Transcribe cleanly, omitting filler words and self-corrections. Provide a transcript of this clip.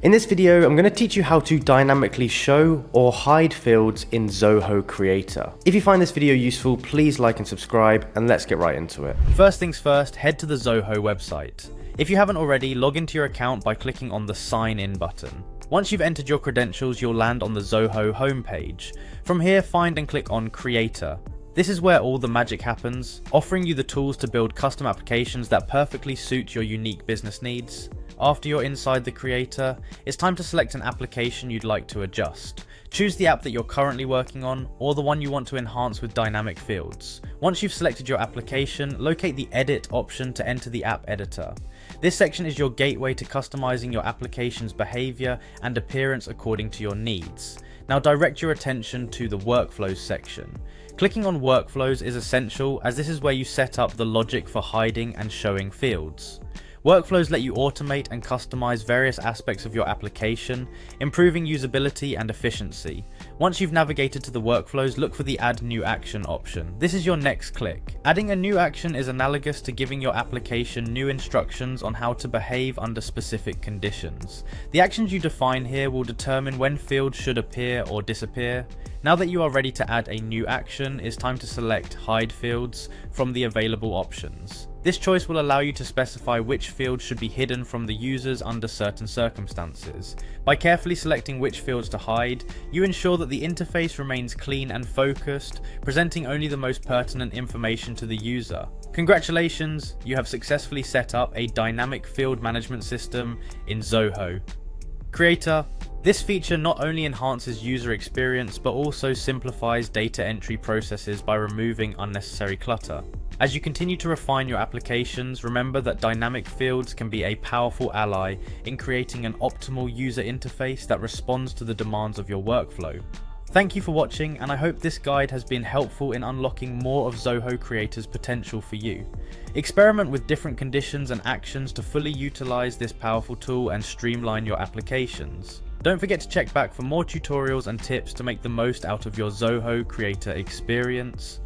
In this video, I'm going to teach you how to dynamically show or hide fields in Zoho Creator. If you find this video useful, please like and subscribe, and let's get right into it. First things first, head to the Zoho website. If you haven't already, log into your account by clicking on the Sign In button. Once you've entered your credentials, you'll land on the Zoho homepage. From here, find and click on Creator. This is where all the magic happens, offering you the tools to build custom applications that perfectly suit your unique business needs. After you're inside the Creator, it's time to select an application you'd like to adjust. Choose the app that you're currently working on, or the one you want to enhance with dynamic fields. Once you've selected your application, locate the Edit option to enter the app editor. This section is your gateway to customizing your application's behavior and appearance according to your needs. Now direct your attention to the Workflows section. Clicking on Workflows is essential, as this is where you set up the logic for hiding and showing fields. Workflows let you automate and customize various aspects of your application, improving usability and efficiency. Once you've navigated to the workflows, look for the Add New Action option. This is your next click. Adding a new action is analogous to giving your application new instructions on how to behave under specific conditions. The actions you define here will determine when fields should appear or disappear. Now that you are ready to add a new action, it's time to select Hide Fields from the available options. This choice will allow you to specify which fields should be hidden from the users under certain circumstances. By carefully selecting which fields to hide, you ensure that the interface remains clean and focused, presenting only the most pertinent information to the user. Congratulations, you have successfully set up a dynamic field management system in Zoho Creator. This feature not only enhances user experience, but also simplifies data entry processes by removing unnecessary clutter. As you continue to refine your applications, remember that dynamic fields can be a powerful ally in creating an optimal user interface that responds to the demands of your workflow. Thank you for watching, and I hope this guide has been helpful in unlocking more of Zoho Creator's potential for you. Experiment with different conditions and actions to fully utilize this powerful tool and streamline your applications. Don't forget to check back for more tutorials and tips to make the most out of your Zoho Creator experience.